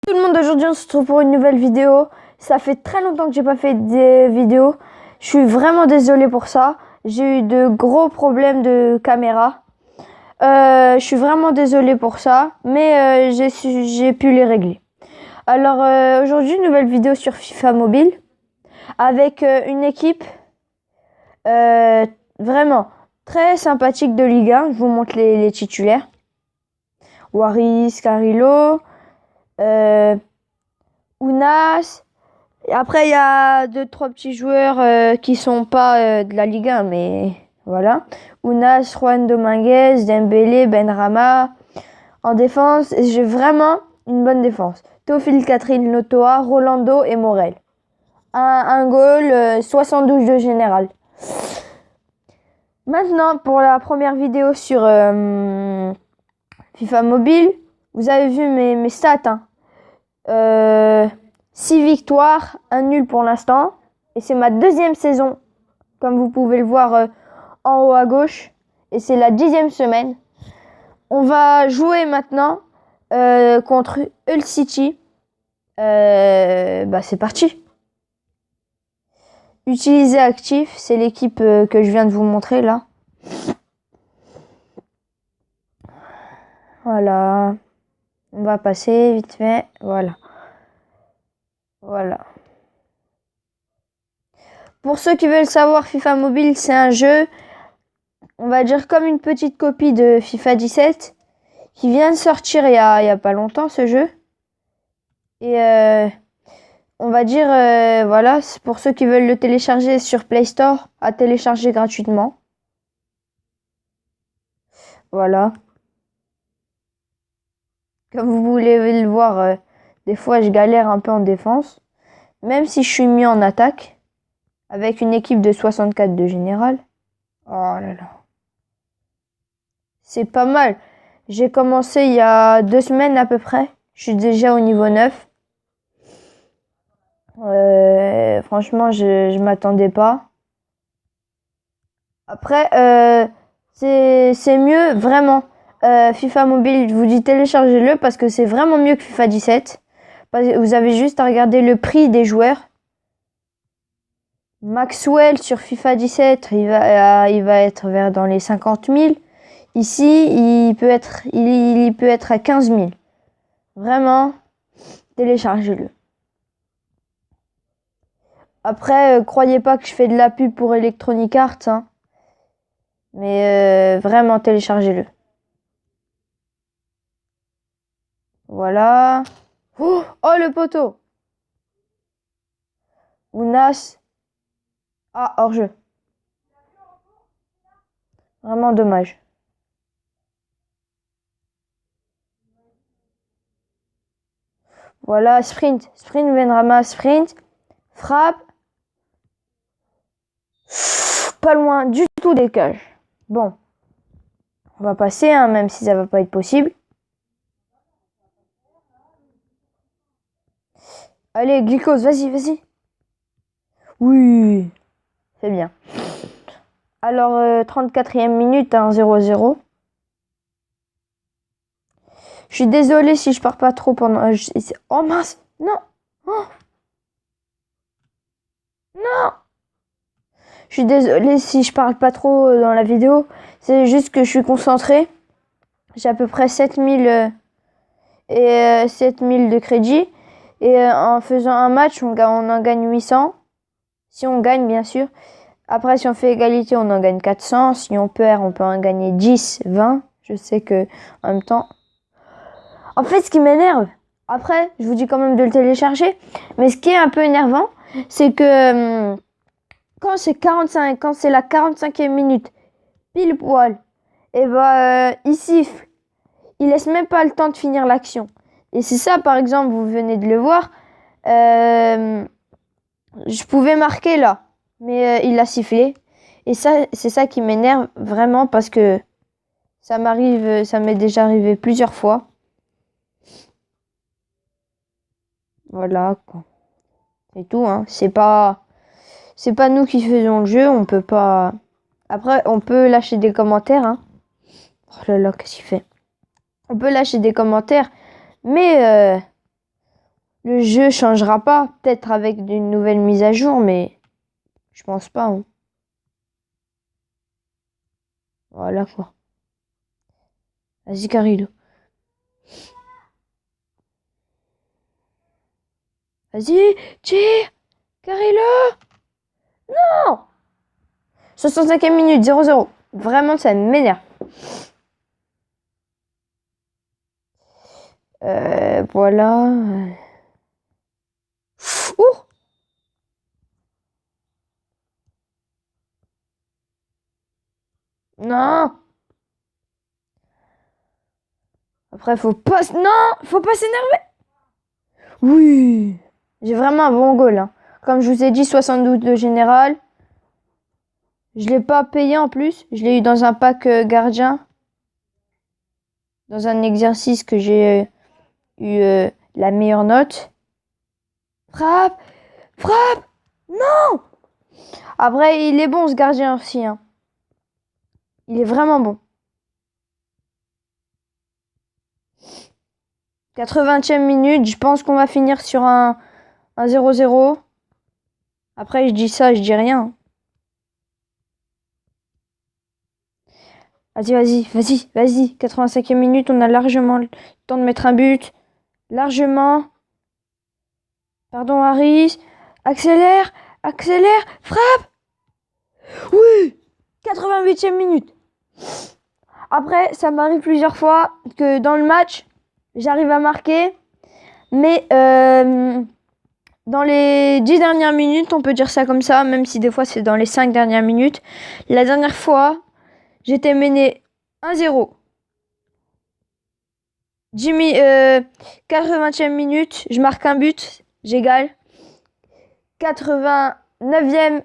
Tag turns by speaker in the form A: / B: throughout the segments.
A: Tout le monde, aujourd'hui on se retrouve pour une nouvelle vidéo. Ça fait très longtemps que j'ai pas fait des vidéos. Je suis vraiment désolée pour ça. J'ai eu de gros problèmes de caméra. Je suis vraiment désolée pour ça, mais j'ai pu les régler. Alors aujourd'hui, une nouvelle vidéo sur FIFA Mobile avec une équipe vraiment très sympathique de Ligue 1. Je vous montre les titulaires. Waris, Carrillo, Ounas. Et après, il y a 2-3 petits joueurs qui sont pas de la Ligue 1, mais voilà. Ounas, Juan Dominguez, Dembélé, Benrahma. En défense, j'ai vraiment une bonne défense. Théophile Catherine, Notoa, Rolando et Morel. Un goal, 72 de général. Maintenant, pour la première vidéo sur FIFA Mobile, vous avez vu mes stats. 6 victoires, 1 nul pour l'instant. Et c'est ma deuxième saison, comme vous pouvez le voir en haut à gauche. Et c'est la 10e semaine. On va jouer maintenant contre Hull City. C'est parti. Utiliser actif, c'est l'équipe que je viens de vous montrer là. Voilà. On va passer vite fait. Voilà. Pour ceux qui veulent savoir, FIFA Mobile, c'est un jeu, on va dire comme une petite copie de FIFA 17, qui vient de sortir il y a pas longtemps, ce jeu. Et on va dire, voilà, c'est pour ceux qui veulent le télécharger sur Play Store, à télécharger gratuitement. Voilà. Comme vous voulez le voir, des fois je galère un peu en défense, même si je suis mis en attaque, avec une équipe de 64 de général. Oh là là. C'est pas mal. J'ai commencé il y a 2 semaines à peu près. Je suis déjà au niveau 9. Franchement, je m'attendais pas. Après, c'est mieux, vraiment. FIFA Mobile, je vous dis téléchargez-le parce que c'est vraiment mieux que FIFA 17. Vous avez juste à regarder le prix des joueurs. Maxwell sur FIFA 17, il va être vers dans les 50 000. Ici, il peut être à 15 000. Vraiment, téléchargez-le. Après, croyez pas que je fais de la pub pour Electronic Arts, hein. Mais vraiment, téléchargez-le. Voilà. Oh, le poteau. Ounas. Ah, hors-jeu. Vraiment dommage. Voilà, sprint. Sprint, Benrahma, sprint. Frappe. Pas loin du tout des cages. Bon. On va passer, hein, même si ça va pas être possible. Allez, Glycose, vas-y. Oui. C'est bien. Alors, 34e minute, 0-0. Je suis désolée si je pars pas trop pendant... Oh mince. Non. Oh. Non. Je suis désolée si je parle pas trop dans la vidéo. C'est juste que je suis concentrée. J'ai à peu près 7000 de crédit. Et en faisant un match, on en gagne 800. Si on gagne, bien sûr. Après, si on fait égalité, on en gagne 400. Si on perd, on peut en gagner 10, 20. Je sais que, en même temps... En fait, ce qui m'énerve, après, je vous dis quand même de le télécharger. Mais ce qui est un peu énervant, c'est que quand c'est la 45e minute, pile poil, et il siffle. Il laisse même pas le temps de finir l'action. Et c'est ça, par exemple, vous venez de le voir. Je pouvais marquer là, mais il a sifflé. Et ça, c'est ça qui m'énerve vraiment parce que ça m'est déjà arrivé plusieurs fois. Voilà, quoi. C'est tout, hein. C'est pas nous qui faisons le jeu, on peut pas... Après, on peut lâcher des commentaires, hein. Oh là là, qu'est-ce qu'il fait? On peut lâcher des commentaires, mais Le jeu changera pas. Peut-être avec une nouvelle mise à jour, mais je pense pas. Hein. Voilà quoi. Vas-y, Carilo. Vas-y, tire! Carilo! Non! 65e minute, 0-0. Vraiment, ça m'énerve. Voilà. Ouh! Non! Après, faut pas... Non! Faut pas s'énerver! Oui! J'ai vraiment un bon goal. Hein. Comme je vous ai dit, 72 de général. Je l'ai pas payé en plus. Je l'ai eu dans un pack gardien. Dans un exercice que j'ai eu la meilleure note. Frappe! Frappe! Non! Après, il est bon ce gardien aussi. Hein. Il est vraiment bon. 80e minute, je pense qu'on va finir sur un 0-0. Après, je dis ça, je dis rien. Vas-y, vas-y, vas-y, vas-y. 85e minute, on a largement le temps de mettre un but. Largement. Pardon, Harris. Accélère, accélère, frappe. Oui! 88e minute. Après, ça m'arrive plusieurs fois que dans le match, j'arrive à marquer. Mais dans les 10 dernières minutes, on peut dire ça comme ça, même si des fois c'est dans les 5 dernières minutes. La dernière fois, j'étais mené 1-0. Jimmy, 80e minute, je marque un but, j'égale. 89e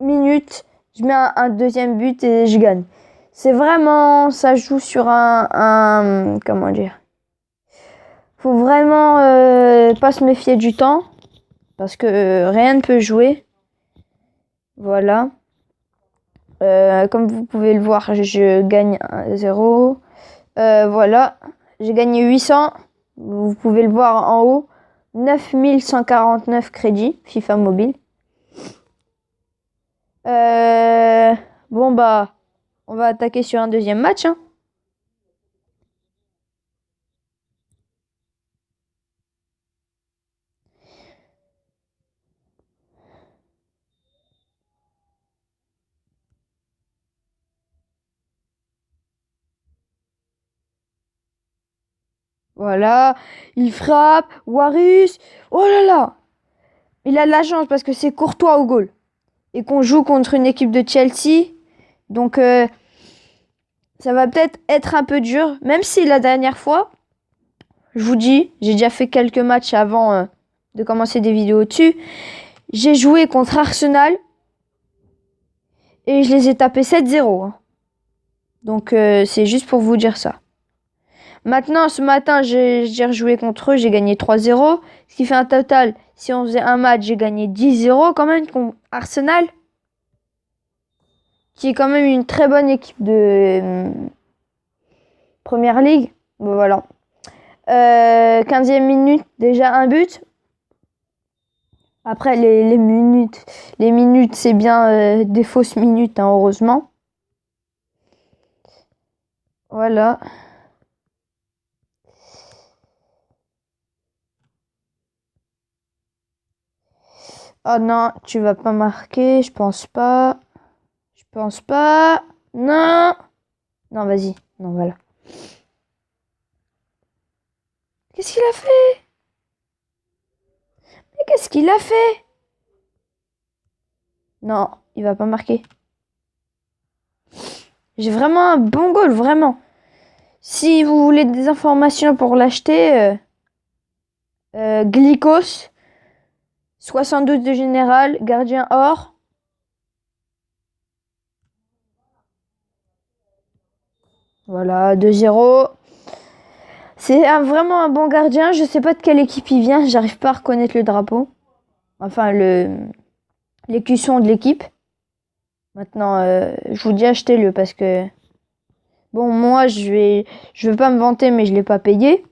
A: minute, je mets un deuxième but et je gagne. C'est vraiment, ça joue sur comment dire. Faut vraiment pas se méfier du temps, parce que rien ne peut jouer. Voilà. Comme vous pouvez le voir, je gagne 1-0. Voilà. J'ai gagné 800. Vous pouvez le voir en haut. 9149 crédits FIFA Mobile. Bon bah, on va attaquer sur un deuxième match. Hein. Voilà, il frappe, Waris, oh là là. Il a de la chance parce que c'est Courtois au goal. Et qu'on joue contre une équipe de Chelsea. Donc ça va peut-être être un peu dur. Même si la dernière fois, je vous dis, j'ai déjà fait quelques matchs avant de commencer des vidéos dessus. J'ai joué contre Arsenal. Et je les ai tapés 7-0. Hein. Donc c'est juste pour vous dire ça. Maintenant, ce matin, j'ai rejoué contre eux, j'ai gagné 3-0. Ce qui fait un total, si on faisait un match, j'ai gagné 10-0 quand même contre Arsenal. Qui est quand même une très bonne équipe de Première Ligue. Bon, voilà. 15e minute, déjà un but. Après, les minutes, c'est bien des fausses minutes, hein, heureusement. Voilà. Oh non, tu vas pas marquer, je pense pas. Je pense pas. Non. Non, vas-y. Non, voilà. Qu'est-ce qu'il a fait? Mais qu'est-ce qu'il a fait? Non, il va pas marquer. J'ai vraiment un bon goal, vraiment. Si vous voulez des informations pour l'acheter, Glycos, 72 de général, gardien or. Voilà, 2-0. C'est vraiment un bon gardien. Je sais pas de quelle équipe il vient. J'arrive pas à reconnaître le drapeau. Enfin, l'écusson de l'équipe. Maintenant, je vous dis achetez-le parce que... Bon, moi, je veux pas me vanter, mais je l'ai pas payé.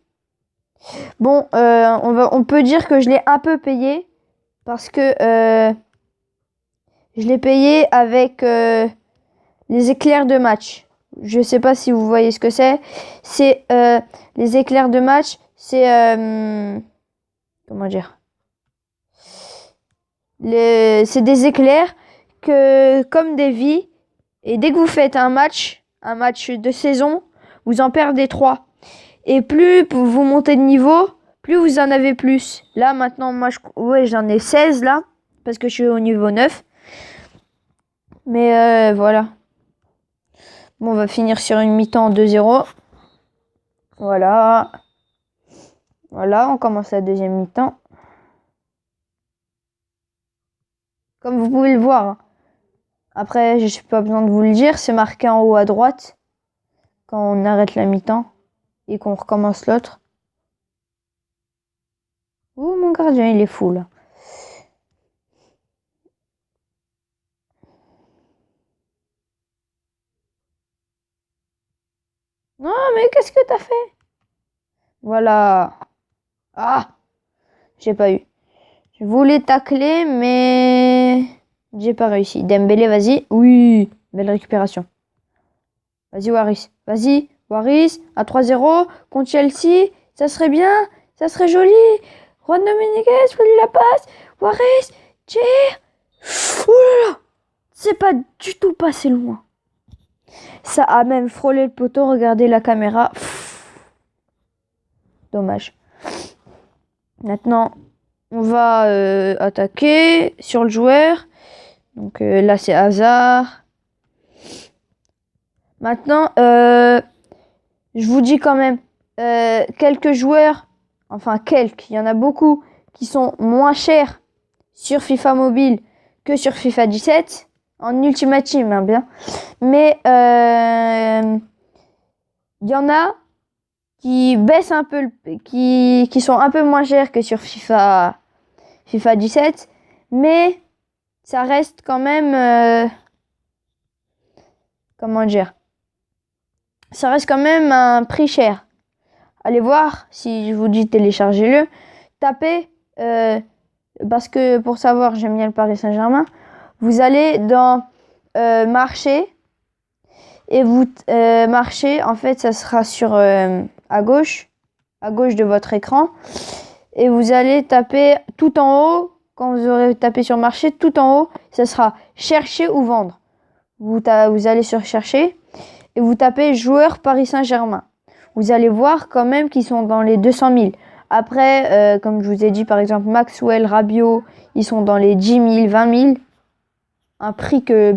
A: Bon, on peut dire que je l'ai un peu payé parce que je l'ai payé avec les éclairs de match. Je sais pas si vous voyez ce que c'est. C'est les éclairs de match. C'est comment dire? C'est des éclairs comme des vies. Et dès que vous faites un match de saison, vous en perdez 3. Et plus vous montez de niveau, plus vous en avez plus. Là, maintenant, moi, j'en ai 16 là, parce que je suis au niveau 9. Mais voilà. Bon, on va finir sur une mi-temps 2-0. Voilà. Voilà, on commence la deuxième mi-temps. Comme vous pouvez le voir. Hein. Après, je n'ai pas besoin de vous le dire, c'est marqué en haut à droite. Quand on arrête la mi-temps et qu'on recommence l'autre. Ouh, mon gardien, il est fou là. Non, mais qu'est-ce que t'as fait? Voilà. Ah, j'ai pas eu. Je voulais tacler, mais j'ai pas réussi. Dembélé, vas-y. Oui, belle récupération. Vas-y, Waris. Vas-y, Waris. À 3-0 contre Chelsea. Ça serait bien. Ça serait joli. Juan Dominguez, faut lui la passe. Waris, tire. Ouh là là. C'est pas du tout passé loin. Ça a même frôlé le poteau. Regardez la caméra. Dommage. Maintenant, on va attaquer sur le joueur. Donc là, c'est Hazard. Maintenant, je vous dis quand même, quelques joueurs, enfin quelques, il y en a beaucoup qui sont moins chers sur FIFA Mobile que sur FIFA 17, en Ultimate Team, hein, bien. Mais il y en a qui baissent un peu, qui sont un peu moins chers que sur FIFA 17, mais ça reste quand même, comment dire, ça reste quand même un prix cher. Allez voir, si je vous dis téléchargez-le, tapez, parce que pour savoir, j'aime bien le Paris Saint-Germain, vous allez dans marché, et vous marchez, en fait ça sera sur à gauche de votre écran, et vous allez taper tout en haut, quand vous aurez tapé sur marché, tout en haut, ça sera chercher ou vendre. Vous allez sur chercher, et vous tapez joueur Paris Saint-Germain. Vous allez voir quand même qu'ils sont dans les 200 000. Après, comme je vous ai dit, par exemple, Maxwell, Rabiot, ils sont dans les 10 000, 20 000. Un prix que,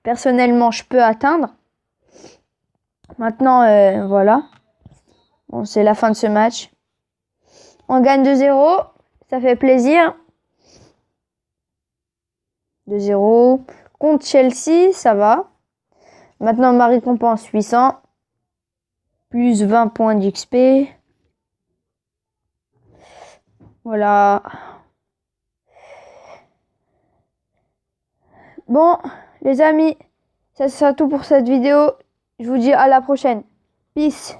A: personnellement, je peux atteindre. Maintenant, voilà. Bon, c'est la fin de ce match. On gagne 2-0. Ça fait plaisir. 2-0. Contre Chelsea, ça va. Maintenant, ma récompense 800. Plus 20 points d'XP. Voilà. Bon, les amis, ça sera tout pour cette vidéo. Je vous dis à la prochaine. Peace.